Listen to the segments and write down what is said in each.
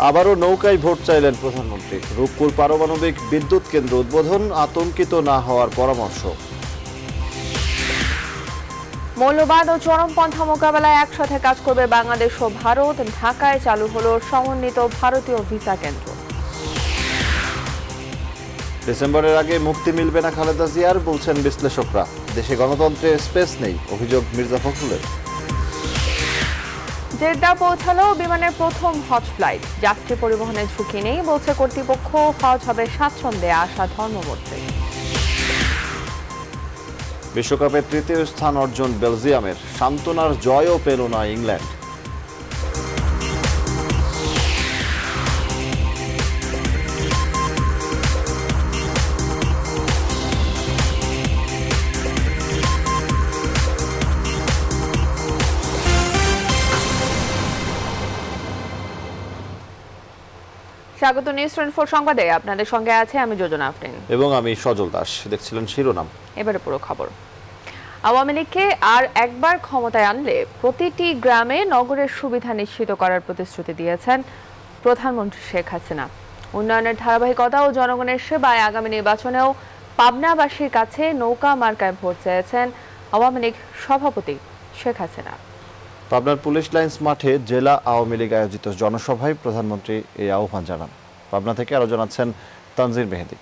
আবারও নৌকায় ভোট চাইলেন প্রধানমন্ত্রী। রূপপুর পারমাণবিক বিদ্যুৎ কেন্দ্র উদ্বোধন, আতঙ্কিত না হওয়ার পরামর্শ। মৌলবাদ ও চরমপন্থা মোকাবেলায় একসাথে কাজ করবে বাংলাদেশ ও ভারত। ঢাকায় চালু হলো সমন্বিত ভারতীয় ভিসা কেন্দ্র। ডিসেম্বরের আগে মুক্তি মিলবে না খালেদা জিয়ার, বলছেন বিশ্লেষকরা। দেশে গণতন্ত্রের স্পেস নেই, অভিযোগ মির্জা ফখরুলের। জেদ্দা পৌঁছালো বিমানের প্রথম হজ ফ্লাইট। যাত্রী পরিবহনের ঝুঁকি নেই বলছে কর্তৃপক্ষ। হজ হবে স্বাচ্ছন্দ্যে আসা ধর্মমন্ত্রী। বিশ্বকাপে তৃতীয় স্থান অর্জন বেলজিয়ামের, সান্ত্বনার জয়ও পেল না ইংল্যান্ড। স্বাগত নিউজ 24 সংবাদে। আপনাদের সঙ্গে আছে আমি যোজনা আফরিন এবং আমি সজল দাস। দেখছিলেন শিরোনাম, এবারে পুরো খবর। আওয়ামী লীগকে আর একবার ক্ষমতায় আনলে প্রতিটি গ্রামে নগরের সুবিধা নিশ্চিত করার প্রতিশ্রুতি দিয়েছেন প্রধানমন্ত্রী শেখ হাসিনা। উন্নয়নের ধারাবাহিকতা ও জনগণের সেবায় আগামী নির্বাচনেও পাবনাবাসীর কাছে নৌকা মার্কায় ভোট চেয়েছেন আওয়ামী লীগ সভাপতি শেখ হাসিনা। পাবনার পুলিশ লাইন্স মাঠে জেলা আওয়ামী লীগ আয়োজিত জনসভায় প্রধানমন্ত্রী এই আহ্বান জানান। পাবনা থেকে আরো জানাচ্ছেন তানজির মেহেদি।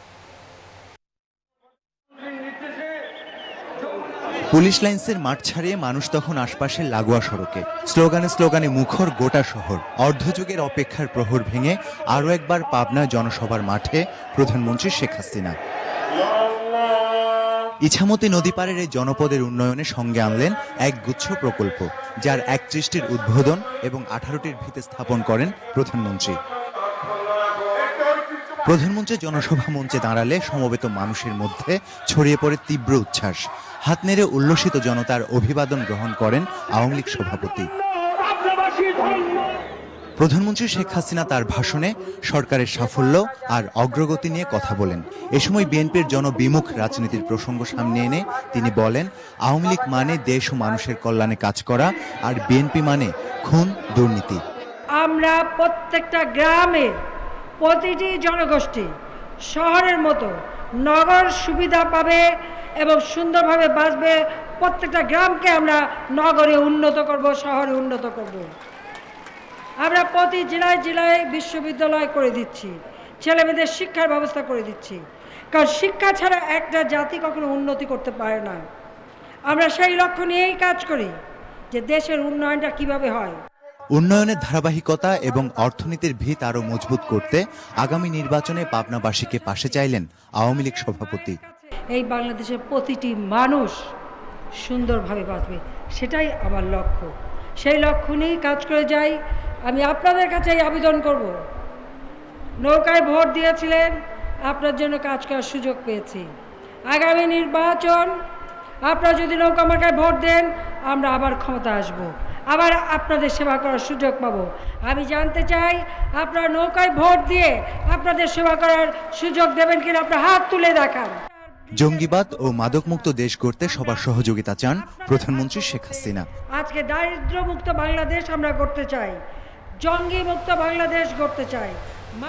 পুলিশ লাইন্সের মাঠ ছাড়িয়ে মানুষ তখন আশপাশের লাগোয়া সড়কে, স্লোগানে মুখর গোটা শহর। অর্ধযুগের অপেক্ষার প্রহর ভেঙে আরও একবার পাবনা জনসভার মাঠে প্রধানমন্ত্রী শেখ হাসিনা। ইছামতি নদী পাড়ের এই জনপদের উন্নয়নে সঙ্গে আনলেন এক গুচ্ছ প্রকল্প, যার 31টির উদ্বোধন এবং 18টির ভিতে স্থাপন করেন প্রধানমন্ত্রী। প্রধানমন্ত্রী জনসভা মঞ্চে দাঁড়ালে সমবেত মানুষের মধ্যে ছড়িয়ে পড়ে তীব্র উচ্ছ্বাস। হাত নেড়ে উল্লসিত জনতার অভিবাদন গ্রহণ করেন আওয়ামী লীগ সভাপতি। প্রধানমন্ত্রী শেখ হাসিনা তার ভাষণে সরকারের সাফল্য আর অগ্রগতি নিয়ে কথা বলেন। এ সময় বিএনপির জনবিমুখ রাজনীতির প্রসঙ্গ সামনে এনে তিনি বলেন, আওয়ামী লীগ মানে দেশ ও মানুষের কল্যাণে কাজ করা, আর বিএনপি মানে খুন, দুর্নীতি। আমরা প্রত্যেকটা গ্রামে, প্রতিটি জনগোষ্ঠী শহরের মতো নগর সুবিধা পাবে এবং সুন্দরভাবে বাঁচবে। প্রত্যেকটা গ্রামকে আমরা নগরে উন্নত করব, শহরে উন্নত করব। আমরা প্রতি জেলায় জেলায় বিশ্ববিদ্যালয় করে দিচ্ছি, ছেলেমেয়েদের শিক্ষার ব্যবস্থা করে দিচ্ছি, কারণ শিক্ষা ছাড়া একটা জাতি কখনো উন্নতি করতে পারে না। আমরা সেই লক্ষ্য নিয়েই কাজ করি যে দেশের উন্নয়নটা কিভাবে হয়। উন্নয়নের ধারাবাহিকতা এবং অর্থনীতির ভিত আরও মজবুত করতে আগামী নির্বাচনে পাবনাবাসীকে পাশে চাইলেন আওয়ামী লীগ সভাপতি। এই বাংলাদেশের প্রতিটি মানুষ সুন্দরভাবে বাঁচবে, সেটাই আমার লক্ষ্য। সেই লক্ষ্য নিয়েই কাজ করে যাই। আমি আপনাদের কাছে আবেদন করব, নৌকায় ভোট দিয়েছিলেন, আপনার জন্য কাজ করার সুযোগ পেয়েছি। আগামী নির্বাচন আপনারা যদি নৌকা মার্কায় ভোট দেন, আমরা আবার ক্ষমতা আসব, আবার আপনাদের সেবা করার সুযোগ পাবো। আমি জানতে চাই, আপনারা নৌকায় ভোট দিয়ে আপনাদের সেবা করার সুযোগ দেবেন কিনা, আপনার হাত তুলে দেখান। জঙ্গিবাদ ও মাদকমুক্ত দেশ গড়তে সবার সহযোগিতা চান প্রধানমন্ত্রী শেখ হাসিনা। আজকে দারিদ্র্যমুক্ত বাংলাদেশ আমরা করতে চাই, জঙ্গি মুক্ত বাংলাদেশ গড়তে চাই।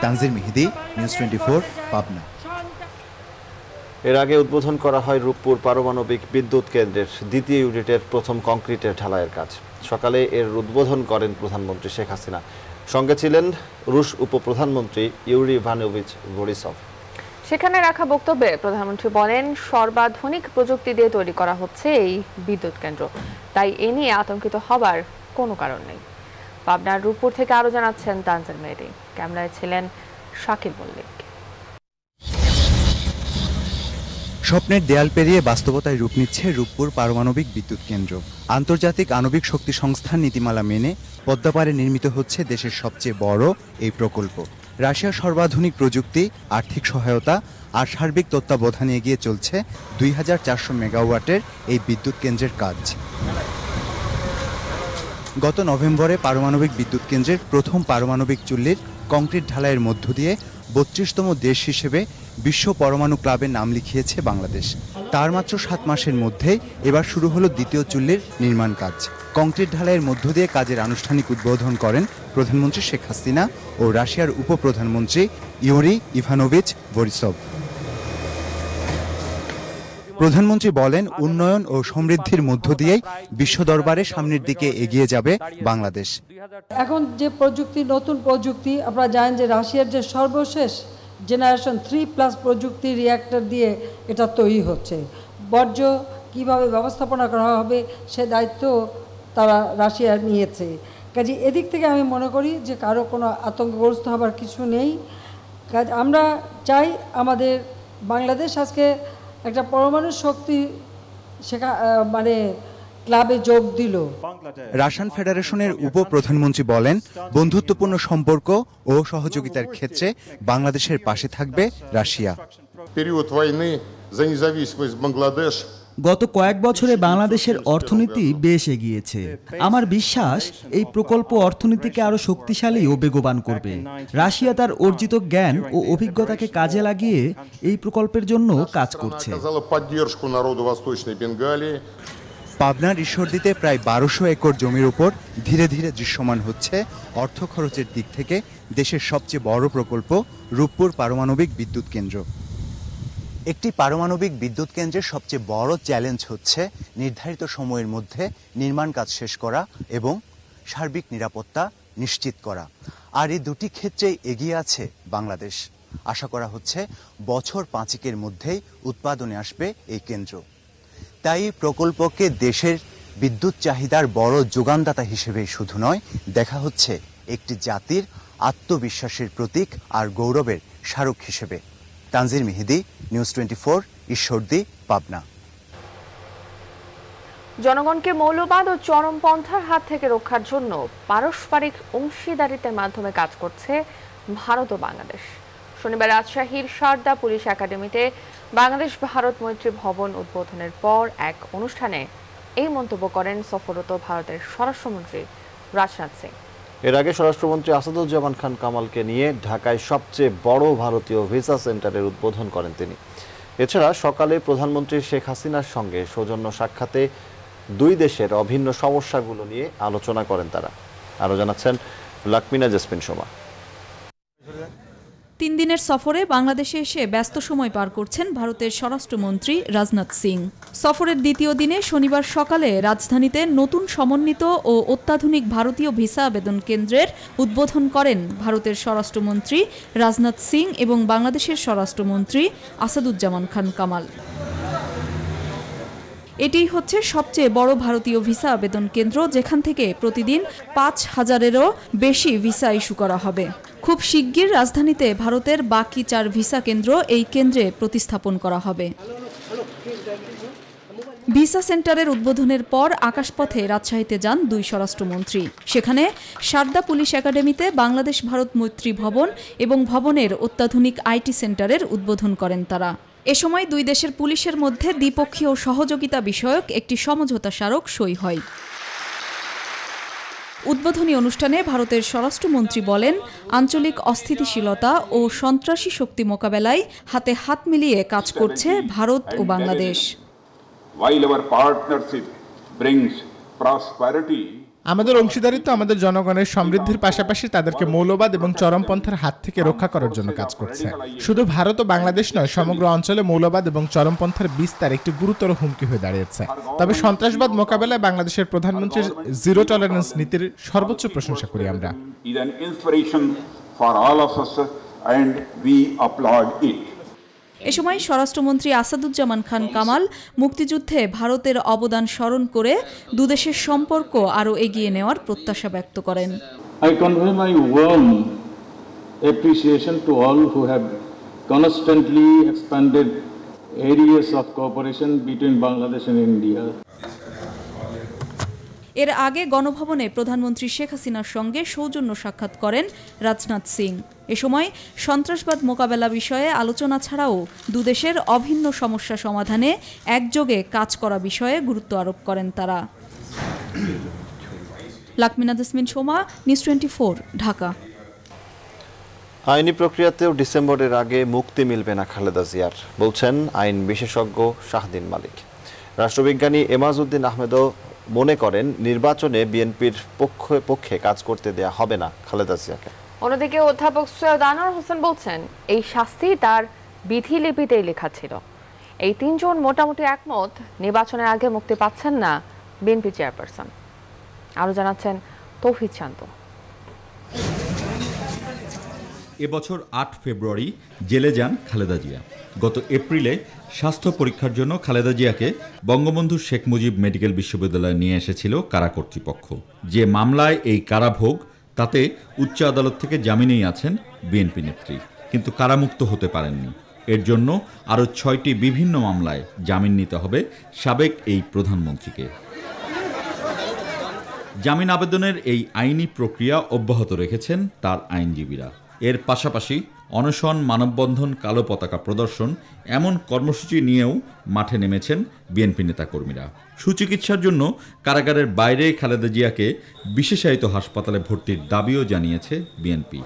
তানজির মেহেদি, নিউজ 24, পাবনা। এর আগে উদ্বোধন করা হয় রূপপুর পারমাণবিক বিদ্যুৎ কেন্দ্রের দ্বিতীয় ইউনিটের প্রথম কংক্রিটের ঢালাইয়ের কাজ। সকালে এর উদ্বোধন করেন প্রধানমন্ত্রী শেখ হাসিনা। সঙ্গে ছিলেন রুশ উপপ্রধানমন্ত্রী ইউরি ইভানোভিচ বরিসভ। সেখানে রাখা বক্তব্যে প্রধানমন্ত্রী বলেন, সর্বাধুনিক প্রযুক্তি দিয়ে তৈরি করা হচ্ছে এই বিদ্যুৎ কেন্দ্র, তাই এ নিয়ে আতঙ্কিত হবার কোনো কারণ নেই। পাবনার রূপপুর থেকে আরো জানাচ্ছেন তানজির মেহেদি। ক্যামেরায় ছিলেন শাকিল মল্লিক। স্বপ্নের দেয়াল পেরিয়ে বাস্তবতায় রূপ নিচ্ছে রূপপুর পারমাণবিক বিদ্যুৎ কেন্দ্র। আন্তর্জাতিক আণবিক শক্তি সংস্থার নীতিমালা মেনে পদ্মাপাড়ে নির্মিত হচ্ছে দেশের সবচেয়ে বড় এই প্রকল্প। রাশিয়ার সর্বাধুনিক প্রযুক্তি, আর্থিক সহায়তা আর সার্বিক তত্ত্বাবধানে এগিয়ে চলছে 2400 মেগাওয়াটের এই বিদ্যুৎ কেন্দ্রের কাজ। গত নভেম্বরে পারমাণবিক বিদ্যুৎ কেন্দ্রের প্রথম পারমাণবিক চুল্লির কংক্রিট ঢালাইয়ের মধ্য দিয়ে 32তম দেশ হিসেবে বিশ্ব পরমাণু ক্লাবের নাম লিখিয়েছে বাংলাদেশ। তার মাত্র 7 মাসের মধ্যে এবার শুরু হলো দ্বিতীয় চুল্লির নির্মাণ কাজ। কংক্রিট ঢালাইয়ের মধ্য দিয়ে কাজের আনুষ্ঠানিক উদ্বোধন করেন প্রধানমন্ত্রী শেখ হাসিনা ও রাশিয়ার উপপ্রধানমন্ত্রী ইউরি ইভানোভিচ বরিসভ। প্রধানমন্ত্রী বলেন, উন্নয়ন ও সমৃদ্ধির মধ্য দিয়েই বিশ্ব দরবারে সামনের দিকে এগিয়ে যাবে বাংলাদেশ। এখন যে প্রযুক্তি, নতুন প্রযুক্তি, আপনারা জানেন যে রাশিয়ার যে সর্বশেষ জেনারেশন 3+ প্রযুক্তি রিঅ্যাক্টর দিয়ে এটা তৈরি হচ্ছে। বর্জ্য কিভাবে ব্যবস্থাপনা করা হবে সে দায়িত্ব তারা রাশিয়া নিয়েছে। কাজে এদিক থেকে আমি মনে করি যে কারো কোনো আতঙ্কগ্রস্ত হবার কিছু নেই। কাজ আমরা চাই আমাদের বাংলাদেশ আজকে একটা পরমাণু শক্তি মানে ক্লাবে যোগ দিল। রাশিয়ান ফেডারেশনের উপপ্রধানমন্ত্রী বলেন, বন্ধুত্বপূর্ণ সম্পর্ক ও সহযোগিতার ক্ষেত্রে বাংলাদেশের পাশে থাকবে রাশিয়া। গত কয়েক বছরে বাংলাদেশের অর্থনীতি বেশ এগিয়েছে। আমার বিশ্বাস এই প্রকল্প অর্থনীতিকে আরো শক্তিশালী ও বেগবান করবে। রাশিয়া তার অর্জিত জ্ঞান ও অভিজ্ঞতাকে কাজে লাগিয়ে এই প্রকল্পের জন্য কাজ করছে। পাবনার ঈশ্বরদীতে প্রায় 1200 একর জমির উপর ধীরে ধীরে দৃশ্যমান হচ্ছে অর্থ খরচের দিক থেকে দেশের সবচেয়ে বড় প্রকল্প রূপপুর পারমাণবিক বিদ্যুৎ কেন্দ্র। একটি পারমাণবিক বিদ্যুৎ কেন্দ্রের সবচেয়ে বড় চ্যালেঞ্জ হচ্ছে নির্ধারিত সময়ের মধ্যে নির্মাণ কাজ শেষ করা এবং সার্বিক নিরাপত্তা নিশ্চিত করা। আর এই দুটি ক্ষেত্রেই এগিয়ে আছে বাংলাদেশ। আশা করা হচ্ছে বছর 5 মধ্যেই উৎপাদনে আসবে এই কেন্দ্র। তাই প্রকল্পকে দেশের বিদ্যুৎ চাহিদার বড় যোগানদাতা হিসেবে শুধু নয়, দেখা হচ্ছে একটি জাতির আত্মবিশ্বাসের প্রতীক আর গৌরবের স্মারক হিসেবে। তানজির মেহেদি, নিউজ 24, ঈশ্বরদী, পাবনা। জনগণকে মৌলবাদ ও চরমপন্থার হাত থেকে রক্ষার জন্য পারস্পরিক অংশীদারিত্বের মাধ্যমে কাজ করছে ভারত ও বাংলাদেশ। শনিবার রাজশাহীর সারদা পুলিশ একাডেমিতে বাংলাদেশ ভারত মৈত্রী ভবন উদ্বোধনের পর এক অনুষ্ঠানে এই মন্তব্য করেন সফররত ভারতের স্বরাষ্ট্রমন্ত্রী রাজনাথ সিং। এর আগে স্বরাষ্ট্রমন্ত্রী আসাদুজ্জামান খান কামালকে নিয়ে ঢাকায় সবচেয়ে বড় ভারতীয় ভিসা সেন্টারের উদ্বোধন করেন তিনি। এছাড়া সকালে প্রধানমন্ত্রী শেখ হাসিনার সঙ্গে সৌজন্য সাক্ষাতে দুই দেশের অভিন্ন সমস্যাগুলো নিয়ে আলোচনা করেন তারা। আরও জানাচ্ছেন লাকমিনা জেসমিন সোমা। 3 দিনের সফরে বাংলাদেশে এসে ব্যস্ত সময় পার করছেন ভারতের স্বরাষ্ট্রমন্ত্রী রাজনাথ সিং। সফরের দ্বিতীয় দিনে শনিবার সকালে রাজধানীতে নতুন সমন্বিত ও অত্যাধুনিক ভারতীয় ভিসা আবেদন কেন্দ্রের উদ্বোধন করেন ভারতের স্বরাষ্ট্রমন্ত্রী রাজনাথ সিং এবং বাংলাদেশের স্বরাষ্ট্রমন্ত্রী আসাদুজ্জামান খান কামাল। এটি হচ্ছে সবচেয়ে বড় ভারতীয় ভিসা আবেদন কেন্দ্র, যেখান থেকে প্রতিদিন 5000-এরও বেশি ভিসা ইস্যু করা হবে। খুব শিগগির রাজধানীতে ভারতের বাকি 4 ভিসা কেন্দ্র এই কেন্দ্রে প্রতিস্থাপন করা হবে। ভিসা সেন্টারের উদ্বোধনের পর আকাশপথে রাজশাহীতে যান দুই স্বরাষ্ট্রমন্ত্রী। সেখানে সারদা পুলিশ একাডেমিতে বাংলাদেশ ভারত মৈত্রী ভবন এবং ভবনের অত্যাধুনিক আইটি সেন্টারের উদ্বোধন করেন তারা। এ সময় দুই দেশের পুলিশের মধ্যে দ্বিপক্ষীয় সহযোগিতা বিষয়ক একটি সমঝোতা স্মারক সই হয়। উদ্বোধনী অনুষ্ঠানে ভারতের স্বরাষ্ট্রমন্ত্রী বলেন, আঞ্চলিক অস্থিতিশীলতা ও সন্ত্রাসী শক্তি মোকাবেলায় হাতে হাত মিলিয়ে কাজ করছে ভারত ও বাংলাদেশ। আমাদের অংশীদারিত্ব আমাদের জনগণের সমৃদ্ধির পাশাপাশি তাদেরকে মৌলবাদ এবং চরমপন্থার হাত থেকে রক্ষা করার জন্য কাজ করছে। শুধু ভারত ও বাংলাদেশ নয়, সমগ্র অঞ্চলে মৌলবাদ এবং চরমপন্থার বিস্তার একটি গুরুতর হুমকি হয়ে দাঁড়িয়েছে। তবে সন্ত্রাসবাদ মোকাবেলায় বাংলাদেশের প্রধানমন্ত্রীর জিরো টলারেন্স নীতির সর্বোচ্চ প্রশংসা করি আমরা। এ সময় স্বরাষ্ট্রমন্ত্রী আসাদুজ্জামান খান কামাল মুক্তিযুদ্ধে ভারতের অবদান স্মরণ করে দুদেশের সম্পর্ক আরও এগিয়ে নেওয়ার প্রত্যাশা ব্যক্ত করেন। I convey my warm appreciation to all who have constantly expanded areas of cooperation between Bangladesh and India. এর আগে গণভবনে প্রধানমন্ত্রী শেখ হাসিনার সঙ্গে সৌজন্য সাক্ষাৎ করেন রাজনাথ সিং। এ সময় সন্ত্রাসবাদ মোকাবেলা বিষয়ে আলোচনা ছাড়াও দুদেশের অভিন্ন সমস্যা সমাধানে একযোগে কাজ করা বিষয়ে গুরুত্ব আরোপ করেন তারা। লাকমিনা জেসমিন সোমা, নিউজ 24, ঢাকা। আইনি প্রক্রিয়াতেও ডিসেম্বরের আগে মুক্তি মিলবে না খালেদা জিয়ার, বলছেন আইন বিশেষজ্ঞ শাহদিন মালিক। রাষ্ট্রবিজ্ঞানী এমাজউদ্দিন আহমেদও মনে করেন নির্বাচনে বিএনপির পক্ষে কাজ করতে দেয়া হবে না খালেদা জিয়াকে। অন্যদিকে অধ্যাপক সৈয়দ আনোয়ার হোসেন বলছেন এই শাস্তি তার বিধিলিপিতেই লেখা ছিল। এই তিনজন মোটামুটি একমত নির্বাচনের আগে মুক্তি পাচ্ছেন না বিএনপি চেয়ারপারসন। আরো জানাচ্ছেন তৌহিদ শান্ত। এবছর ৮ ফেব্রুয়ারি জেলে যান খালেদা জিয়া। গত এপ্রিলে স্বাস্থ্য পরীক্ষার জন্য খালেদা জিয়াকে বঙ্গবন্ধু শেখ মুজিব মেডিকেল বিশ্ববিদ্যালয়ে নিয়ে এসেছিল কারা কর্তৃপক্ষ। যে মামলায় এই কারাভোগ, তাতে উচ্চ আদালত থেকে জামিনেই আছেন বিএনপি নেত্রী, কিন্তু কারামুক্ত হতে পারেননি। এর জন্য আরও ৬টি বিভিন্ন মামলায় জামিন নিতে হবে সাবেক এই প্রধানমন্ত্রীকে। জামিন আবেদনের এই আইনি প্রক্রিয়া অব্যাহত রেখেছেন তার আইনজীবীরা। এর পাশাপাশি অনশন, মানববন্ধন, কালো পতাকা প্রদর্শন এমন কর্মসূচি নিয়েও মাঠে নেমেছেন বিএনপি নেতাকর্মীরা। সুচিকিৎসার জন্য কারাগারের বাইরে খালেদা জিয়াকে বিশেষায়িত হাসপাতালে ভর্তির দাবিও জানিয়েছে বিএনপি।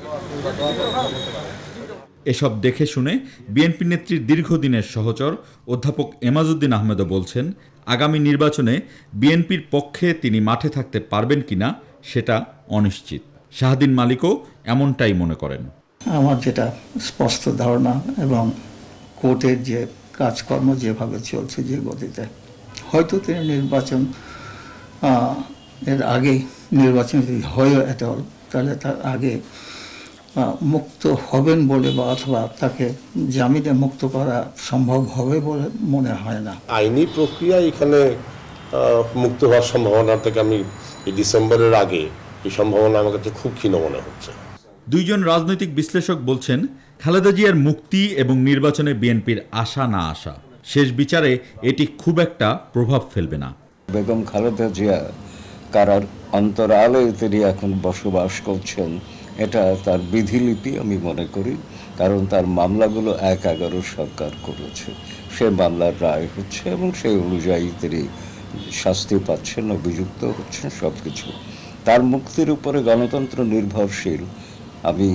এসব দেখে শুনে বিএনপি নেত্রীর দীর্ঘদিনের সহচর অধ্যাপক এমাজউদ্দিন আহমেদও বলছেন আগামী নির্বাচনে বিএনপির পক্ষে তিনি মাঠে থাকতে পারবেন কিনা সেটা অনিশ্চিত। শাহদিন মালিকও এমনটাই মনে করেন। আমার যেটা স্পষ্ট ধারণা এবং কোর্টের যে কাজকর্ম যেভাবে চলছে, যে গতিতে, হয়তো তিনি নির্বাচন এর আগেই নির্বাচন যদি হয় তাহলে তার আগে মুক্ত হবেন বলে বা অথবা তাকে জামিনে মুক্ত করা সম্ভব হবে বলে মনে হয় না। আইনি প্রক্রিয়া এখানে মুক্ত হওয়ার সম্ভাবনাটাকে আমি এই ডিসেম্বরের আগে এই সম্ভাবনা আমার কাছে খুব ক্ষীণ মনে হচ্ছে। দুইজন রাজনৈতিক বিশ্লেষক বলছেন খালেদা জিয়ার মুক্তি এবং নির্বাচনে বিএনপির আশা না আসা, শেষ বিচারে এটি খুব একটা প্রভাব ফেলবে না। বেগম খালেদা জিয়া কারার অন্তরালে তিনি এখন বসবাস করছেন, এটা তার বিধিলিপি আমি মনে করি, কারণ তার মামলাগুলো ১/১১ সরকার করেছে, সে মামলার রায় হচ্ছে এবং সেই অনুযায়ী তিনি শাস্তি পাচ্ছেন, অভিযুক্ত হচ্ছেন, সব কিছু। তার মুক্তির উপরে গণতন্ত্র নির্ভরশীল। আমি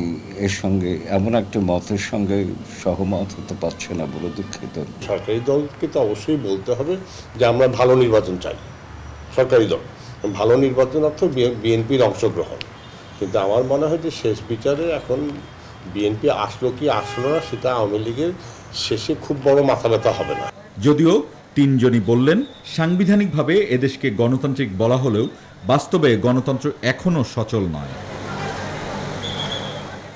এর সঙ্গে এমন একটা মতের সঙ্গে সহমত হতে পারছি না বলে দুঃখিত। সরকারি দলকে তো অবশ্যই বলতে হবে যে আমরা ভালো নির্বাচন চাই। সরকারি দল ভালো নির্বাচন অর্থ বিএনপির অংশগ্রহণ, কিন্তু আমার মনে হয় যে শেষ বিচারে এখন বিএনপি আসলো কি আসলো না সেটা আওয়ামী লীগের শেষে খুব বড় মাথা ব্যথা হবে না। যদিও তিনজনই বললেন সাংবিধানিকভাবে এদেশকে গণতান্ত্রিক বলা হলেও বাস্তবে গণতন্ত্র এখনও সচল নয়।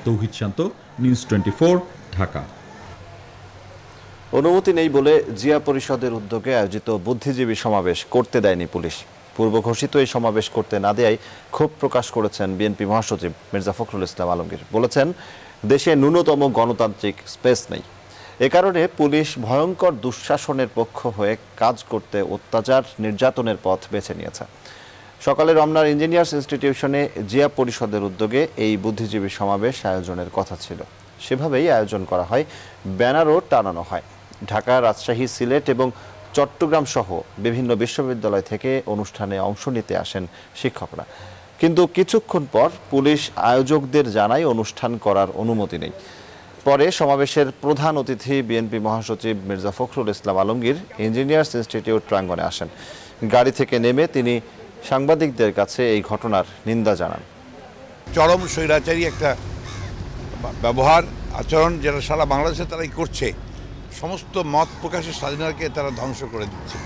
তৌহিদ শান্ত, নিউজ 24, ঢাকা। অনুমতি নেই বলে জিয়া পরিষদের উদ্যোগে আয়োজিত বুদ্ধিজীবী সমাবেশ করতে দেয়নি পুলিশ। পূর্ব ঘোষিত এই সমাবেশ করতে না দেয়ায় ক্ষোভ প্রকাশ করেছেন বিএনপি মহাসচিব মির্জা ফখরুল ইসলাম আলমগীর। বলেছেন দেশে ন্যূনতম গণতান্ত্রিক স্পেস নেই, এ কারণে পুলিশ ভয়ঙ্কর দুঃশাসনের পক্ষ হয়ে কাজ করতে অত্যাচার, নির্যাতনের পথ বেছে নিয়েছে। সকালে রমনার ইঞ্জিনিয়ার্স ইনস্টিটিউশনে জিয়া পরিষদের উদ্যোগে এই বুদ্ধিজীবী সমাবেশ আয়োজনের কথা ছিল। সেভাবেই আয়োজন করা হয়, ব্যানারও টানানো হয়। ঢাকা, রাজশাহী, সিলেট এবং চট্টগ্রাম সহ বিভিন্ন বিশ্ববিদ্যালয় থেকে অনুষ্ঠানে অংশ নিতে আসেন শিক্ষকরা। কিন্তু কিছুক্ষণ পর পুলিশ আয়োজকদের জানায় অনুষ্ঠান করার অনুমতি নেই। পরে সমাবেশের প্রধান অতিথি বিএনপি মহাসচিব মির্জা ফখরুল ইসলাম আলমগীর ইঞ্জিনিয়ার্স ইনস্টিটিউট প্রাঙ্গণে আসেন। গাড়ি থেকে নেমে তিনি সাংবাদিকদের কাছে এই ঘটনার নিন্দা জানান। চরম স্বৈরাচারী একটা ব্যবহার, আচরণ যেটা সারা বাংলাদেশে তারাই করছে। সমস্ত মত প্রকাশের স্বাধীনতাকে তারা ধ্বংস করে দিচ্ছে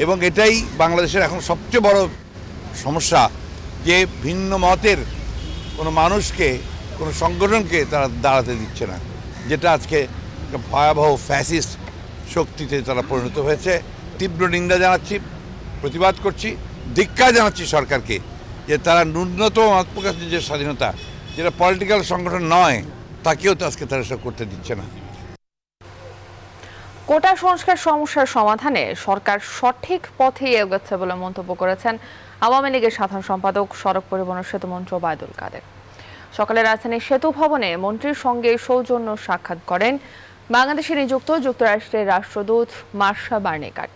এবং এটাই বাংলাদেশের এখন সবচেয়ে বড় সমস্যা, যে ভিন্ন মতের কোনো মানুষকে, কোনো সংগঠনকে তারা দাঁড়াতে দিচ্ছে না, যেটা আজকে ভয়াবহ ফ্যাসিস্ট শক্তিতে তারা পরিণত হয়েছে। তীব্র নিন্দা জানাচ্ছি, প্রতিবাদ করছি, ধিক্কার জানাচ্ছি সরকারকে, যে তারা ন্যূনতম মত প্রকাশের যে স্বাধীনতা, যেটা পলিটিক্যাল সংগঠন নয়, তাকেও তো আজকে তারা সব করতে দিচ্ছে না। কোটা সংস্কার সমস্যার সমাধানে সরকার সঠিক পথে এগোচ্ছে বলে মন্তব্য করেছেন আওয়ামী লীগের সাধারণ সম্পাদক, সড়ক পরিবহন ও সেতুমন্ত্রী ওবায়দুল কাদের। সকালে রাজধানীর সেতু ভবনে মন্ত্রীর সঙ্গে সৌজন্য সাক্ষাৎ করেন বাংলাদেশে নিযুক্ত যুক্তরাষ্ট্রের রাষ্ট্রদূত মার্শা বার্নিকাট।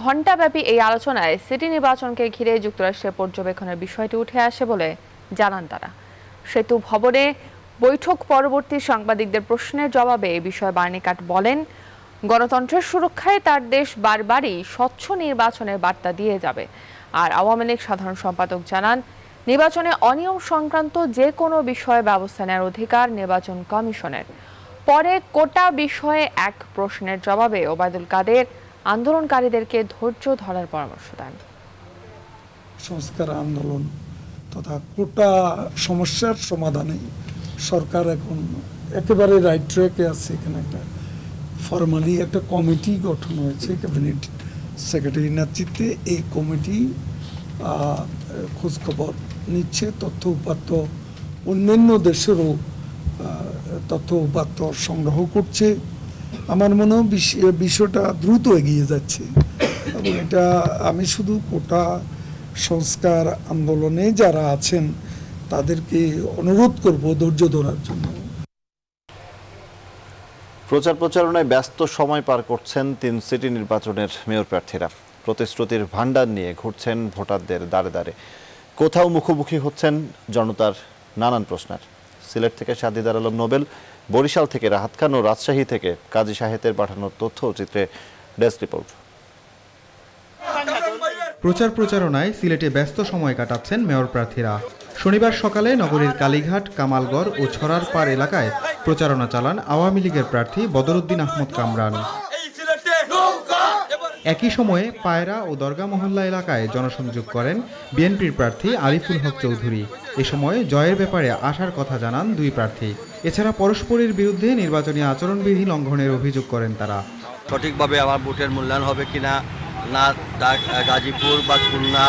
ঘণ্টাব্যাপী এই আলোচনায় সিটি নির্বাচনকে ঘিরে যুক্তরাষ্ট্রের পর্যবেক্ষণের বিষয়টি উঠে আসে বলে জানান তারা। সেতু ভবনে বৈঠক পরবর্তী সাংবাদিকদের প্রশ্নের জবাবে এ বিষয়ে বার্নিকাট বলেন, গণতন্ত্রের সুরক্ষায় তার দেশ বারবারই স্বচ্ছ নির্বাচনের বার্তা দিয়ে যাবে। আর আওয়ামী লীগ সাধারণ সম্পাদক জানান, নির্বাচনে অনিয়ম সংক্রান্ত যে কোনো বিষয়ে ব্যবস্থা নেওয়ার অধিকার নির্বাচন কমিশনের। পরে কোটা বিষয়ে এক প্রশ্নের জবাবে ওবায়দুল কাদের আন্দোলনকারীদেরকে ধৈর্য ধরার পরামর্শ দেন। সংস্কার আন্দোলন তথা কোটা সমস্যার সমাধানে সরকার এখন একেবারে রাইট ট্র্যাকে আছে। এখানে একটা ফর্মালি একটা কমিটি গঠন হয়েছে ক্যাবিনেট সেক্রেটারির নেতৃত্বে। এই কমিটি খোঁজখবর নিচ্ছে, তথ্য উপাত্ত অন্যান্য দেশেরও তথ্য উপাত্ত সংগ্রহ করছে। আমার মনে হয় বিষয়টা দ্রুত এগিয়ে যাচ্ছে এবং এটা আমি শুধু কোটা সংস্কার আন্দোলনে যারা আছেন তাদেরকে অনুরোধ করব ধৈর্য ধরার জন্য। প্রচারণায় ব্যস্ত সময় পার করছেন 3 সিটি নির্বাচনের মেয়র প্রার্থীরা। প্রতিশ্রুতির ভান্ডার নিয়ে ঘুরছেন ভোটারদের দ্বারে দ্বারে। কোথাও মুখোমুখি হচ্ছেন জনতার নানান প্রশ্নের। সিলেট থেকে সাদিদার আলম নোবেল, বরিশাল থেকে রাহাত খান ও রাজশাহী থেকে কাজী সাহেতের পাঠানোর তথ্যচিত্রে ডেস্ক রিপোর্ট। প্রচারণায় সিলেটে ব্যস্ত সময় কাটাচ্ছেন মেয়র প্রার্থীরা। শনিবার সকালে নগরীর কালীঘাট, কামালগড় ও ছড়ার পাড় এলাকায় প্রচারণা চালান আওয়ামী লীগের প্রার্থী বদরুদ্দিন আহমদ কামরান। একই সময়ে পায়রা ও দরগা মহল্লা এলাকায় জনসংযোগ করেন বিএনপির প্রার্থী আরিফুল হক চৌধুরী। এ সময় জয়ের ব্যাপারে আশার কথা জানান দুই প্রার্থী। এছাড়া পরস্পরের বিরুদ্ধে নির্বাচনী আচরণবিধি লঙ্ঘনের অভিযোগ করেন তারা। সঠিকভাবে আমার ভোটের মূল্যায়ন হবে কিনা, না গাজীপুর বা খুলনা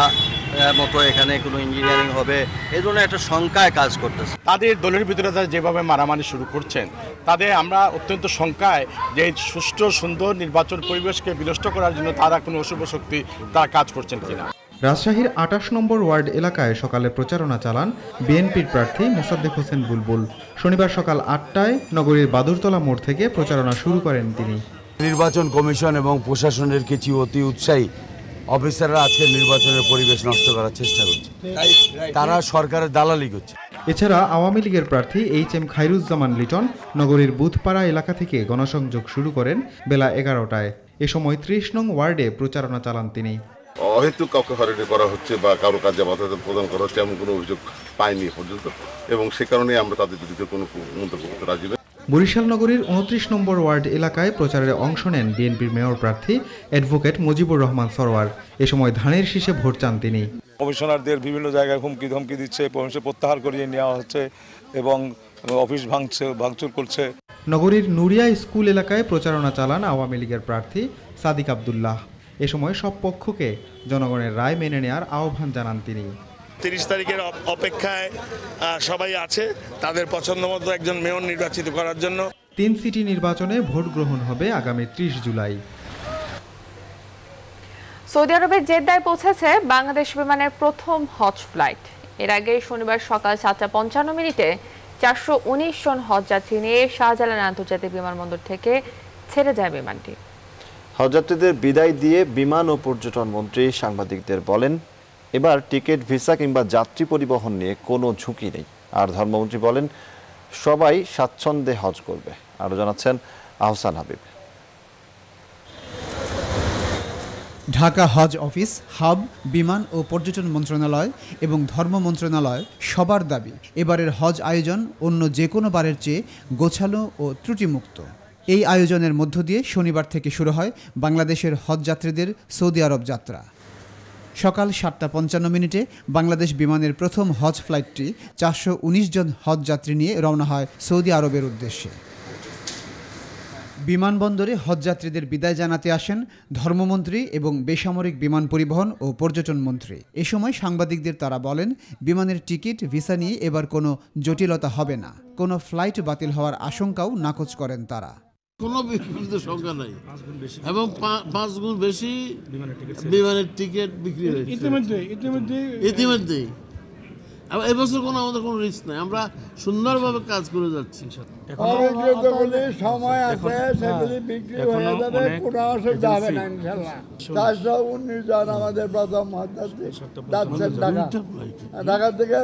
মতো এখানে কোনো ইঞ্জিনিয়ারিং হবে, এই ধরনের একটা শঙ্কায় কাজ করতেছে। তাদের দলের ভিতরে তারা যেভাবে মারামারি শুরু করছেন, তাদের আমরা অত্যন্ত শঙ্কায় যে সুষ্ঠু সুন্দর নির্বাচন পরিবেশকে বিনষ্ট করার জন্য তারা কোনো অশুভ শক্তি তারা কাজ করছেন কিনা। রাজশাহীর 28 নম্বর ওয়ার্ড এলাকায় সকালে প্রচারণা চালান বিএনপির প্রার্থী মোসাদ্দেক হোসেন বুলবুল। শনিবার সকাল 8টায় নগরীর বাদুরতলা মোড় থেকে প্রচারণা শুরু করেন তিনি। নির্বাচন কমিশন এবং প্রশাসনের কিছু অতি উৎসাহী অফিসাররা আজকে নির্বাচনের পরিবেশ নষ্ট করার চেষ্টা করছে, তারা সরকারের দালালি করছে। এছাড়া আওয়ামী লীগের প্রার্থী এইচ.এম. খায়রুজ্জামান লিটন নগরীর বুথপাড়া এলাকা থেকে গণসংযোগ শুরু করেন বেলা 11টায়। এ সময় 30 নং ওয়ার্ডে প্রচারণা চালান তিনি। অহেতুক কাউকে হয়রানি করা হচ্ছে বা কারো কাজে বাধা প্রদান করা হচ্ছে এমন কোনো অভিযোগ পাইনি পর্যন্ত, এবং সে কারণে আমরা তাদের বিরুদ্ধে কোনো মন্তব্য করতে রাজি নই। বরিশাল নগরীর 29 নম্বর ওয়ার্ড এলাকায় প্রচারে অংশ নেন বিএনপির মেয়র প্রার্থী অ্যাডভোকেট মুজিবুর রহমান সরওয়ার। এ সময় ধানের শীষে ভোট চান তিনি। কমিশনারদের বিভিন্ন জায়গায় হুমকি ধমকি দিচ্ছে, প্রত্যাহার করিয়ে নেওয়া হচ্ছে এবং অফিস ভাঙচুর করছে। নগরীর নুরিয়া স্কুল এলাকায় প্রচারণা চালান আওয়ামী লীগের প্রার্থী সাদিক আব্দুল্লাহ। এ সময় সব পক্ষকে জনগণের রায় মেনে নেওয়ার আহ্বান জানান তিনি। 30 তারিখের অপেক্ষায় সবাই আছে তাদের পছন্দ মতো একজন মেয়র নির্বাচিত করার জন্য। 3 সিটি নির্বাচনে ভোট গ্রহণ হবে আগামী 30 জুলাই। সৌদি আরবের জেদ্দায় পৌঁছেছে বাংলাদেশ বিমানের প্রথম হজ ফ্লাইট। এর আগে শনিবার সকাল 7:55 419 জন হজ যাত্রী নিয়ে শাহজালাল আন্তর্জাতিক বিমানবন্দর থেকে ছেড়ে যায় বিমানটি। হজযাত্রীদের বিদায় দিয়ে বিমান ও পর্যটন মন্ত্রী সাংবাদিকদের বলেন, এবার টিকিট, ভিসা কিংবা যাত্রী পরিবহন নিয়ে কোনো ঝুঁকি নেই। আর ধর্মমন্ত্রী বলেন, সবাই স্বাচ্ছন্দ্যে হজ করবে। আরও জানাচ্ছেন আহসান হাবিব। ঢাকা হজ অফিস, হাব, বিমান ও পর্যটন মন্ত্রণালয় এবং ধর্ম মন্ত্রণালয় সবার দাবি এবারের হজ আয়োজন অন্য যে কোনো বারের চেয়ে গোছালো ও ত্রুটিমুক্ত। এই আয়োজনের মধ্য দিয়ে শনিবার থেকে শুরু হয় বাংলাদেশের হজ যাত্রীদের সৌদি আরব যাত্রা। সকাল 7:55 বাংলাদেশ বিমানের প্রথম হজ ফ্লাইটটি 419 জন হজ যাত্রী নিয়ে রওনা হয় সৌদি আরবের উদ্দেশ্যে। বিমানবন্দরে হজযাত্রীদের বিদায় জানাতে আসেন ধর্মমন্ত্রী এবং বেসামরিক বিমান পরিবহন ও পর্যটন মন্ত্রী। এ সময় সাংবাদিকদের তারা বলেন, বিমানের টিকিট, ভিসা নিয়ে এবার কোনো জটিলতা হবে না। কোনো ফ্লাইট বাতিল হওয়ার আশঙ্কাও নাকচ করেন তারা। কোনো সংখ্যা নাই এবং 5 গুণ বেশি বিমানের টিকিট বিক্রি হয়েছে ইতিমধ্যেই। এবছর আমাদের কোনো রিস্ক নাই, আমরা সুন্দরভাবে কাজ করে যাচ্ছি। সময় আছে, সেগুলি বিক্রি হয়ে যাবে, কোনো অসুবিধা হবে না ইনশাল্লাহ। 419 জন আমাদের প্রথম যাচ্ছেন ঢাকা থেকে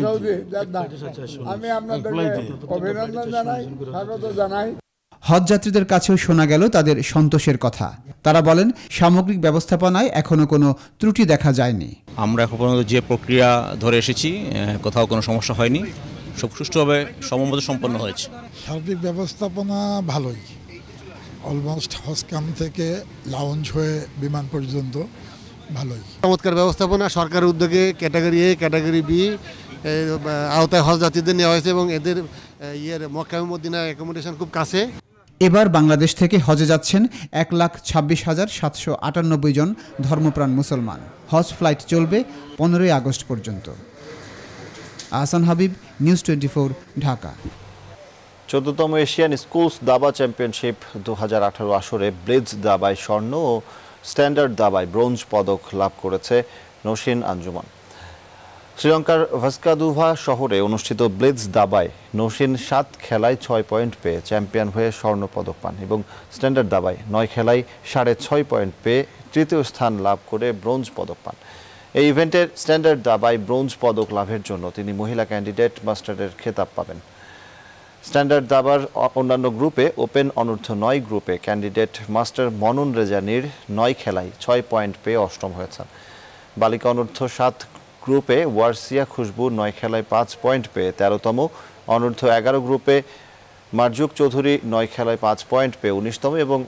সৌদি। আমি আপনাদেরকে অভিনন্দন জানাই, স্বাগত জানাই। হজ যাত্রীদের কাছেও শোনা গেল তাদের সন্তোষের কথা। তারা বলেন, সামগ্রিক ব্যবস্থাপনায় এখনো কোনো ত্রুটি দেখা যায়নি। আমরা এখন পর্যন্ত যে প্রক্রিয়া ধরে এসেছি, কোথাও কোনো সমস্যা হয়নি, সব সুষ্ঠুভাবে সমমত সম্পন্ন হয়েছে। সার্বিক ব্যবস্থাপনা ভালোই, অলমোস্ট হজ ক্যাম্প থেকে লাউঞ্জ হয়ে বিমান পর্যন্ত ভালোই। চমৎকার ব্যবস্থাপনা, সরকারের উদ্যোগে ক্যাটাগরি এ ক্যাটাগরি বি আওতায় হজ যাত্রীদের নেওয়া হয়েছে এবং এদের মক্কা মদিনা অ্যাকোমোডেশন খুব কাছে। এবার বাংলাদেশ থেকে হজে যাচ্ছেন 1,26,798 জন ধর্মপ্রাণ মুসলমান। হজ ফ্লাইট চলবে 15 আগস্ট পর্যন্ত। আহসান হাবিব, নিউজ 24, ঢাকা। 14তম এশিয়ান স্কুলস দাবা চ্যাম্পিয়নশিপ 2018 আসরে ব্লিটজ দাবায় স্বর্ণ ও স্ট্যান্ডার্ড দাবায় ব্রোঞ্জ পদক লাভ করেছে নৌশিন আঞ্জুমান। শ্রীলঙ্কার ভাস্কাদুভা শহরে অনুষ্ঠিত ব্লিটজ দাবায় নৌশিন 7 খেলায় 6 পয়েন্ট পেয়ে চ্যাম্পিয়ন হয়ে স্বর্ণ পদক পান এবং স্ট্যান্ডার্ড দাবায় 9 খেলায় 6.5 পয়েন্ট পেয়ে তৃতীয় স্থান লাভ করে ব্রোঞ্জ পদক পান। এই ইভেন্টের স্ট্যান্ডার্ড দাবায় ব্রোঞ্জ পদক লাভের জন্য তিনি মহিলা ক্যান্ডিডেট মাস্টারের খেতাব পাবেন। স্ট্যান্ডার্ড দাবার অন্যান্য গ্রুপে ওপেন অনূর্ধ্ব 9 গ্রুপে ক্যান্ডিডেট মাস্টার মনুন রেজানির 9 খেলায় 6 পয়েন্ট পেয়ে অষ্টম হয়েছেন। বালিকা অনূর্ধ্ব 7 গ্রুপে ওয়ারসিয়া খুশবু 9 খেলায় 5 পয়েন্ট পেয়ে 13তম, অনূর্ধ্ব 11 গ্রুপে মারজুক চৌধুরী 9 খেলায় 5 পয়েন্ট পেয়ে 19তম এবং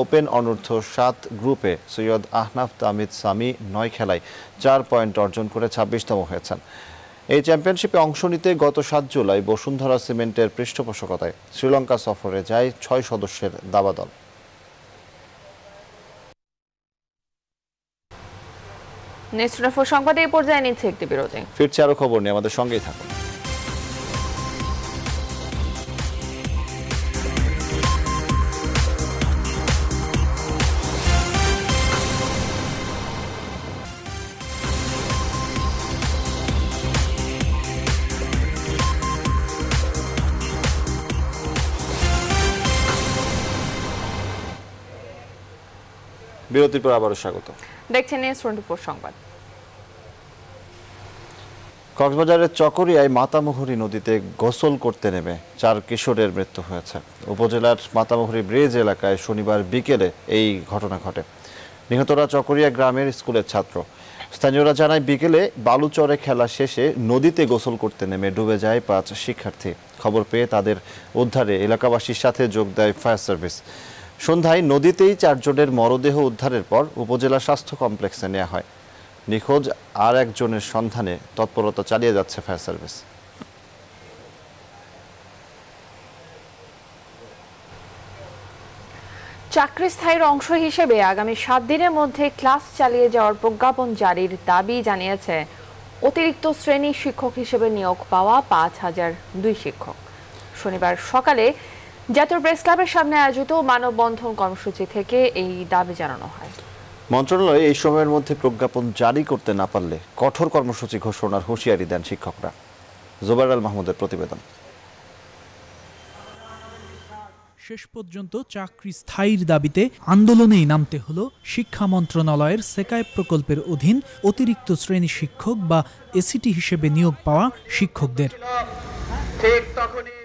ওপেন অনূর্ধ্ব 7 গ্রুপে সৈয়দ আহনাফ তামিদ সামি 9 খেলায় 4 পয়েন্ট অর্জন করে 26তম হয়েছেন। এই চ্যাম্পিয়নশিপে অংশ নিতে গত 7 জুলাই বসুন্ধরা সিমেন্টের পৃষ্ঠপোষকতায় শ্রীলঙ্কা সফরে যায় 6 সদস্যের দাবা দল। নেক্সট সংবাদে এই পর্যায়ে নিচ্ছে একটি বিরতি। ফিরছে আরো খবর নিয়ে, আমাদের সঙ্গেই থাকুন। বিরতির পর আবারও স্বাগত। দেখছেন নিউজ 24 সংবাদ। কক্সবাজারের চকরিয়ায় মাতামুহুরী নদীতে গোসল করতে নেমে 4 কিশোরের মৃত্যু হয়েছে। উপজেলার মাতামুহুরী ব্রিজ এলাকায় শনিবার বিকেলে এই ঘটনা ঘটে। নিহতরা চকরিয়া গ্রামের স্কুলের ছাত্র। স্থানীয়রা জানায়, বিকেলে বালুচরে খেলা শেষে নদীতে গোসল করতে নেমে ডুবে যায় 5 শিক্ষার্থী। খবর পেয়ে তাদের উদ্ধারে এলাকাবাসীর সাথে যোগ দেয় ফায়ার সার্ভিস। সন্ধ্যায় নদীতেই 4 জনের মরদেহ উদ্ধারের পর উপজেলা স্বাস্থ্য কমপ্লেক্সে নেওয়া হয়। নিখোঁজ আর একজনের সন্ধানে তৎপরতা চালিয়ে যাচ্ছে ফায়ার সার্ভিস। চাকরি স্থায়ীর অংশ হিসেবে আগামী 7 দিনের মধ্যে ক্লাস চালিয়ে যাওয়ার প্রজ্ঞাপন জারির দাবি জানিয়েছে অতিরিক্ত শ্রেণী শিক্ষক হিসেবে নিয়োগ পাওয়া 5002 শিক্ষক। শনিবার সকালে জাতীয় প্রেস ক্লাবের সামনে আয়োজিত মানববন্ধন কর্মসূচি থেকে এই দাবি জানানো হয়। মন্ত্রণালয় এই সময়ের মধ্যে প্রজ্ঞাপন জারি করতে না পারলে কঠোর কর্মসূচি ঘোষণার হুঁশিয়ারি দেন শিক্ষকরা। জুবাইর আল মাহমুদের প্রতিবেদন। শেষ পর্যন্ত চাকরি স্থায়ীর দাবিতে আন্দোলনেই নামতে হলো শিক্ষা মন্ত্রণালয়ের সেকায় প্রকল্পের অধীন অতিরিক্ত শ্রেণী শিক্ষক বা এসিটি হিসেবে নিয়োগ পাওয়া শিক্ষকদের।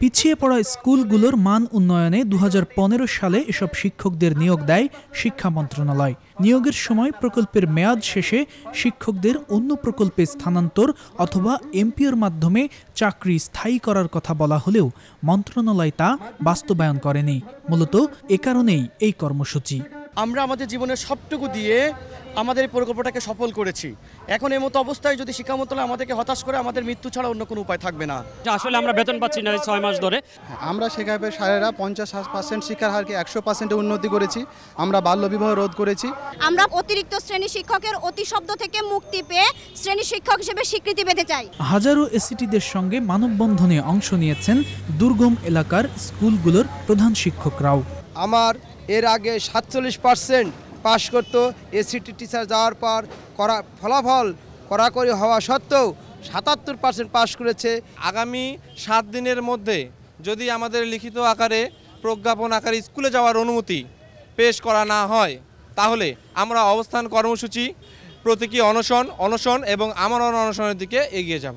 পিছিয়ে পড়া স্কুলগুলোর মান উন্নয়নে 2015 সালে এসব শিক্ষকদের নিয়োগ দেয় শিক্ষা মন্ত্রণালয়। নিয়োগের সময় প্রকল্পের মেয়াদ শেষে শিক্ষকদের অন্য প্রকল্পে স্থানান্তর অথবা এমপিওর মাধ্যমে চাকরি স্থায়ী করার কথা বলা হলেও মন্ত্রণালয় তা বাস্তবায়ন করেনি। মূলত এ কারণেই এই কর্মসূচি। আমরা আমাদের জীবনের সবটুকু দিয়ে আমাদের এই প্রকল্পটাকে সফল করেছি। এখন এই মতো অবস্থায় যদি শিক্ষা মন্ত্রণালয় আমাদেরকে হতাশ করে, আমাদের মৃত্যু ছাড়া অন্য কোনো উপায় থাকবে না। আসলে আমরা বেতন পাচ্ছি না 6 মাস ধরে। আমরা শেখাবে সারেরা 50% শিক্ষার হারকে 100% উন্নতি করেছি। আমরা বাল্যবিবাহ রোধ করেছি। আমরা অতিরিক্ত শ্রেণী শিক্ষকের অতি শব্দ থেকে মুক্তি পেয়ে শ্রেণী শিক্ষক হিসেবে স্বীকৃতি পেতে চাই। হাজারো এসিটিদের সঙ্গে মানববন্ধনে অংশ নিয়েছেন দুর্গম এলাকার স্কুলগুলোর প্রধান শিক্ষকরাও। আমার এর আগে 47% পাশ করত, এসিটি টিচার যাওয়ার পর ফলাফল কড়াকড়ি হওয়া সত্ত্বেও 77% পাশ করেছে। আগামী 7 দিনের মধ্যে যদি আমাদের লিখিত আকারে প্রজ্ঞাপন আকারে স্কুলে যাওয়ার অনুমতি পেশ করা না হয় তাহলে আমরা অবস্থান কর্মসূচি, প্রতীকী অনশন এবং আমরণ অনশনের দিকে এগিয়ে যাব।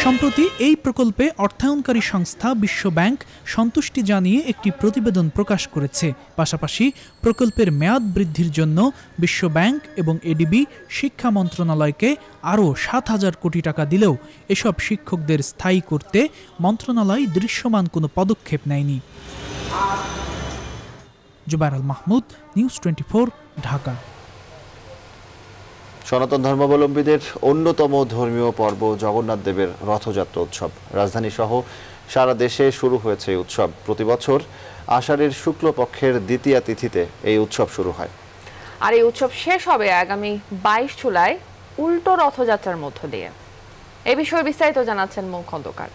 সম্প্রতি এই প্রকল্পে অর্থায়নকারী সংস্থা বিশ্ব ব্যাংক সন্তুষ্টি জানিয়ে একটি প্রতিবেদন প্রকাশ করেছে। পাশাপাশি প্রকল্পের মেয়াদ বৃদ্ধির জন্য বিশ্ব ব্যাংক এবং এডিবি শিক্ষা মন্ত্রণালয়কে আরও 7,000 কোটি টাকা দিলেও এসব শিক্ষকদের স্থায়ী করতে মন্ত্রণালয় দৃশ্যমান কোনো পদক্ষেপ নেয়নি। জুবায়ের আল মাহমুদ, নিউজ 24, ঢাকা। সনাতন ধর্মাবলম্বীদের অন্যতম ধর্মীয় পর্ব জগন্নাথ দেবের রথযাত্রা উৎসব রাজধানী সহ সারা দেশে শুরু হয়েছে এই উৎসব। প্রতি বছর আষাঢ়ের শুক্লপক্ষের দ্বিতীয়া তিথিতে এই উৎসব শুরু হয়। আর এই উৎসব শেষ হবে আগামী 22 জুলাই উল্টো রথযাত্রার মধ্য দিয়ে। এই বিষয়ে বিস্তারিত জানাচ্ছেন মৌ খন্দকার।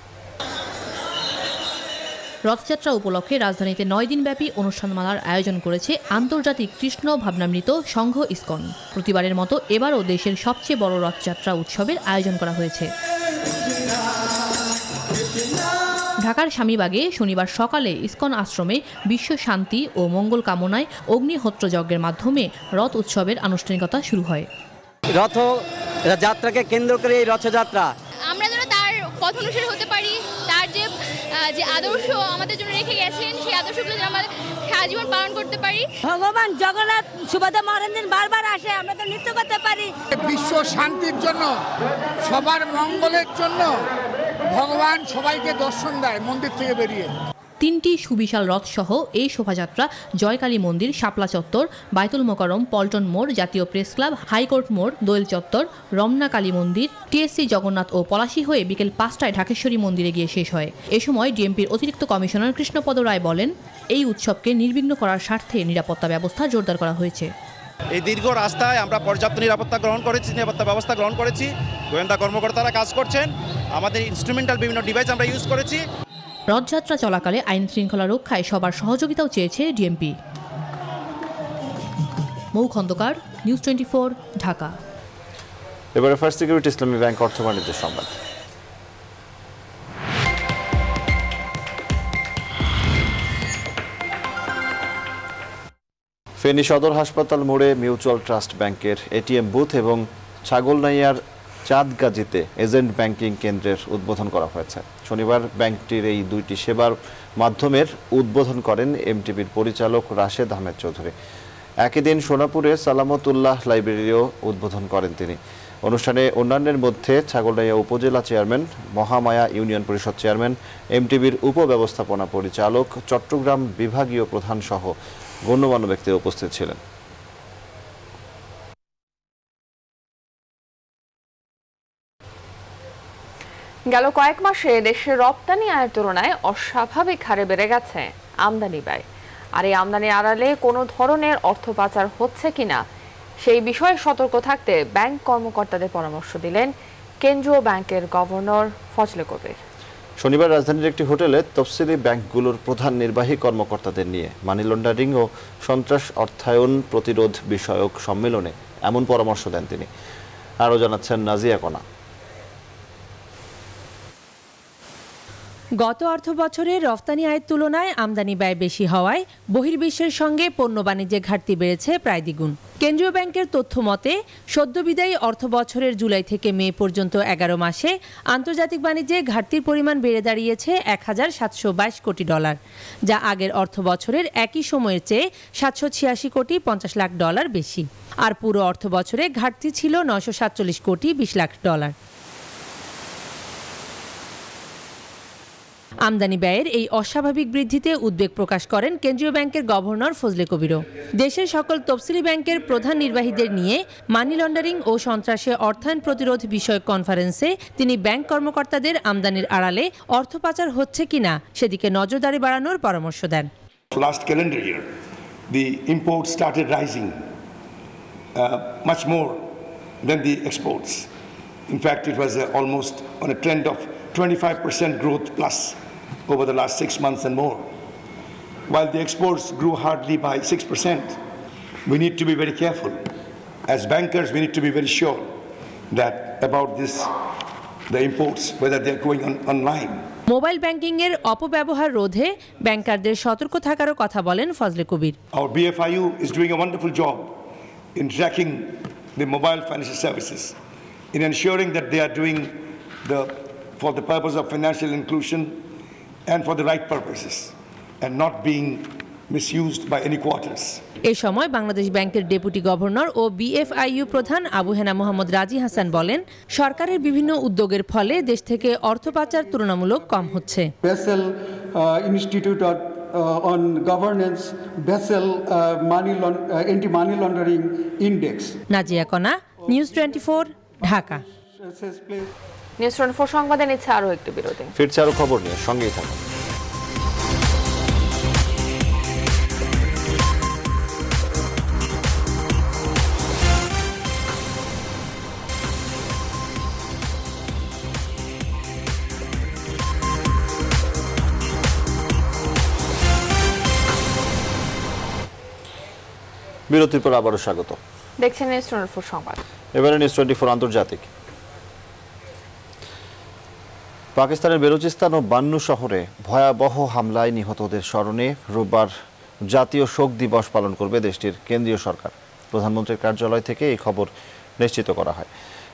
রথযাত্রা উপলক্ষে রাজধানীতে 9 দিনব্যাপী অনুষ্ঠানমালার আয়োজন করেছে আন্তর্জাতিক কৃষ্ণ ভাবনামৃত সংঘ ইসকন। প্রতিবারের মতো এবারও দেশের সবচেয়ে বড় রথযাত্রা উৎসবের আয়োজন করা হয়েছে। ঢাকার স্বামীবাগে শনিবার সকালে ইসকন আশ্রমে বিশ্ব শান্তি ও মঙ্গল কামনায় অগ্নিহোত্র যজ্ঞের মাধ্যমে রথ উৎসবের আনুষ্ঠানিকতা শুরু হয়। রথযাত্রাকে কেন্দ্র করে এই রথযাত্রা আমরা যেন তার পথ অনুসারী হতে পারি, তার যে আদর্শ আমাদের জন্য রেখে গেছেন সেই আদর্শগুলো যেন আমরা সারা জীবন পালন করতে পারি। ভগবান জগন্নাথ সুভদ্রা মহারাজ বারবার আসে, আমরা তো নৃত্য করতে পারি। বিশ্ব শান্তির জন্য, সবার মঙ্গলের জন্য ভগবান সবাইকে দর্শন দেয় মন্দির থেকে বেরিয়ে। 3টি সুবিশাল রথসহ এই শোভাযাত্রা জয়কালী মন্দির, শাপলা চত্বর, বায়তুল মোকাররম, পল্টন মোড়, জাতীয় প্রেস ক্লাব, হাইকোর্ট মোড়, দোয়েল চত্বর, রমনা কালী মন্দির, টিএসসি জগন্নাথ ও পলাশী হয়ে বিকেল 5টায় ঢাকেশ্বরী মন্দিরে গিয়ে শেষ হয়। এ সময় ডিএমপির অতিরিক্ত কমিশনার কৃষ্ণপদ রায় বলেন, এই উৎসবকে নির্বিঘ্ন করার স্বার্থে নিরাপত্তা ব্যবস্থা জোরদার করা হয়েছে। এই দীর্ঘ রাস্তায় আমরা পর্যাপ্ত নিরাপত্তা ব্যবস্থা গ্রহণ করেছি। গোয়েন্দা কর্মকর্তারা কাজ করছেন, আমাদের ইনস্ট্রুমেন্টাল বিভিন্ন ডিভাইস আমরা ইউজ করেছি। রথযাত্রা চলাকালে আইন শৃঙ্খলা রক্ষায় সবার সহযোগিতাও চেয়েছে ডিএমপি। মৌ খন্দকার, নিউজ 24, ঢাকা। এবারে ফার্স্ট সিকিউরিটি ইসলামী ব্যাংক অর্থ বাণিজ্য সংবাদ। ফেনী সদর হাসপাতাল মোড়ে মিউচুয়াল ট্রাস্ট ব্যাংকের এটিএম বুথ এবং ছাগলনাইয়ার চাঁদগাজীতে এজেন্ট ব্যাংকিং কেন্দ্রের উদ্বোধন করা হয়েছে। শনিবার ব্যাংকটির এই দুইটি সেবার মাধ্যমের উদ্বোধন করেন এমটিবির পরিচালক রাশেদ আহমেদ চৌধুরী। একই দিন সোনাপুরে সালামতুল্লাহ লাইব্রেরিও উদ্বোধন করেন তিনি। অনুষ্ঠানে অন্যান্যের মধ্যে ছাগলনাইয়া উপজেলা চেয়ারম্যান, মহামায়া ইউনিয়ন পরিষদ চেয়ারম্যান, এমটিবির উপব্যবস্থাপনা পরিচালক, চট্টগ্রাম বিভাগীয় প্রধান সহ গণ্যমান্য ব্যক্তিরা উপস্থিত ছিলেন। গেল কয়েক মাসে দেশের রপ্তানি আয়ের তুলনায় অস্বাভাবিক হারে বেড়ে গেছে আমদানি ব্যয়। আর এই আমদানি আড়ালে কোনো ধরনের অর্থ পাচার হচ্ছে কিনা সেই বিষয়ে সতর্ক থাকতে ব্যাংক কর্মকর্তাদের পরামর্শ দিলেন কেন্দ্রীয় ব্যাংকের গভর্নর ফজলে কবির। শনিবার রাজধানীর একটি হোটেলে তফসিলি ব্যাংকগুলোর প্রধান নির্বাহী কর্মকর্তাদের নিয়ে মানি লন্ডারিং ও সন্ত্রাস অর্থায়ন প্রতিরোধ বিষয়ক সম্মেলনে এমন পরামর্শ দেন তিনি। আরও জানাচ্ছেন নাজিয়া কোনা। গত অর্থবছরে রফতানি আয়ের তুলনায় আমদানি ব্যয় বেশি হওয়ায় বহির্বিশ্বের সঙ্গে পণ্য বাণিজ্যে ঘাটতি বেড়েছে প্রায় দ্বিগুণ। কেন্দ্রীয় ব্যাংকের তথ্য মতে সদ্যবিদায়ী অর্থবছরের জুলাই থেকে মে পর্যন্ত 11 মাসে আন্তর্জাতিক বাণিজ্যে ঘাটতির পরিমাণ বেড়ে দাঁড়িয়েছে $1,722 কোটি, যা আগের অর্থবছরের একই সময়ের চেয়ে $786 কোটি 50 লাখ বেশি। আর পুরো অর্থবছরে ঘাটতি ছিল $947 কোটি 20 লাখ। আমদানি ব্যয়ের এই অস্বাভাবিক বৃদ্ধিতে উদ্বেগ প্রকাশ করেন কেন্দ্রীয় ব্যাংকের গভর্নর ফজলে কবিরও। দেশের সকল তফসিলি ব্যাংকের প্রধান নির্বাহীদের নিয়ে মানি লন্ডারিং ও সন্ত্রাসে অর্থায়ন প্রতিরোধ বিষয়ক কনফারেন্সে তিনি ব্যাংক কর্মকর্তাদের আমদানির আড়ালে অর্থ পাচার হচ্ছে কিনা সেদিকে নজরদারি বাড়ানোর পরামর্শ দেন। Last calendar year, the imports started rising much more than the exports. In fact, it was almost on a trend of 25% growth plus over the last 6 months and more. While the exports grew hardly by 6%, we need to be very careful. As bankers, we need to be very sure that about this, the imports, whether they are going online. Mobile banking এর অপব্যবহার রোধে ব্যাংকারদের সতর্ক থাকারও কথা বলেন ফজলে কবির। Our BFIU is doing a wonderful job in tracking the mobile financial services, in ensuring that they are doing for the purpose of financial inclusion and for the right purposes, and not being misused by any quarters. এই সময় বাংলাদেশ ব্যাংকের deputy governor ও BFIU প্রধান আবু হেনা মোহাম্মদ রাজি হাসান বলেন, সরকারের বিভিন্ন উদ্যোগের ফলে দেশ থেকে অর্থ পাচার তুলনামূলক কম হচ্ছে। Bessel institute on governance, Basel anti-money laundering index. Nazia কণা, নিউজ 24, ঢাকা। নিউজ 24 সংবাদে নিচ্ছে আরও একটি বিরতি। ফিরছে আরও খবর নিয়ে, সঙ্গেই থাকুন। বিরতির পর আবারও স্বাগত। দেখছেন নিউজ 24 সংবাদ। এবারে নিউজ 24 আন্তর্জাতিক। পাকিস্তানের বেলুচিস্তান ও বান্নু শহরে ভয়াবহ হামলায় নিহতদের স্মরণে রোববার জাতীয় শোক দিবস পালন করবে দেশটির কেন্দ্রীয় সরকার। প্রধানমন্ত্রীর কার্যালয় থেকে এই খবর নিশ্চিত করা হয়।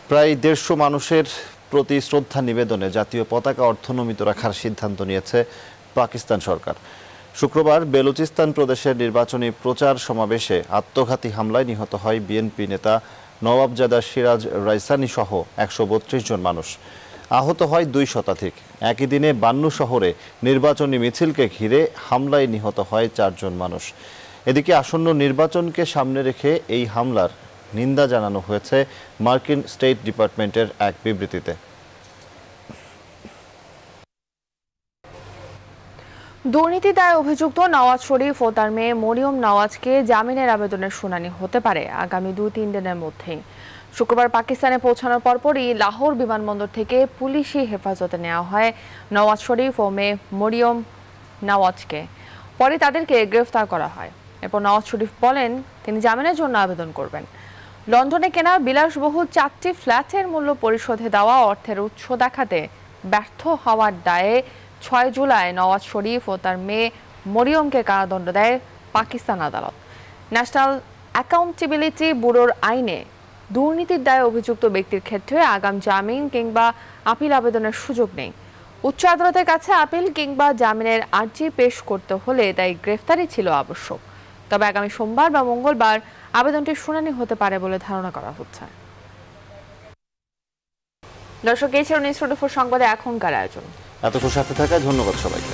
প্রায় 150 মানুষের প্রতি শ্রদ্ধা নিবেদনে জাতীয় পতাকা অর্ধনমিত রাখার সিদ্ধান্ত নিয়েছে পাকিস্তান সরকার। শুক্রবার বেলুচিস্তান প্রদেশের নির্বাচনী প্রচার সমাবেশে আত্মঘাতী হামলায় নিহত হয় বিএনপি নেতা নওয়াবজাদা সিরাজ রাইসানি সহ 132 জন মানুষ। আহত হয় 2 শতাধিক। একই দিনে বান্নু শহরে নির্বাচনী মিছিলকে ঘিরে হামলায় নিহত হয় 4 জন মানুষ। এদিকে আসন্ন নির্বাচনকে সামনে রেখে এই হামলার নিন্দা জানানো হয়েছে মার্কিন স্টেট ডিপার্টমেন্টের এক বিবৃতিতে। দুর্নীতি দায়ে অভিযুক্ত নওয়াজ শরীফ ও তার মেয়ে মরিয়ম নওয়াজকে জামিনের আবেদনের শুনানি হতে পারে আগামী 2-3 দিনের মধ্যেই। শুক্রবার পাকিস্তানে পৌঁছানোর পরপরই লাহোর বিমানবন্দর থেকে পুলিশি হেফাজতে নেওয়া হয় নওয়াজ শরীফ ও মেয়ে মরিয়ম নওয়াজকে। পরে তাদেরকে গ্রেফতার করা হয়। এরপর নওয়াজ শরীফ বলেন তিনি জামিনের জন্য আবেদন করবেন। লন্ডনে কেনা বিলাসবহুল 4টি ফ্ল্যাটের মূল্য পরিশোধে দেওয়া অর্থের উৎস দেখাতে ব্যর্থ হওয়ার দায়ে 6 জুলাই নওয়াজ শরীফ ও তার মেয়ে মরিয়মকে কারাদণ্ড দেয় পাকিস্তান আদালত। ন্যাশনাল অ্যাকাউন্টেবিলিটি ব্যুরোর আইনে দুর্নীতির দায়ে অভিযুক্ত ব্যক্তির ক্ষেত্রে আগাম জামিন কিংবা আপিল আবেদনের সুযোগ নেই। উচ্চ আদালতের কাছে আপিল কিংবা জামিনের আর্জি পেশ করতে হলে তাই গ্রেফতারি ছিল আবশ্যক। তবে আগামী সোমবার বা মঙ্গলবার আবেদনটির শুনানি হতে পারে বলে ধারণা করা হচ্ছে। দর্শক, এই ছিল নিউজ 24 সংবাদে এখনকার আয়োজন। এতক্ষণ সাথে থাকায় ধন্যবাদ সবাইকে।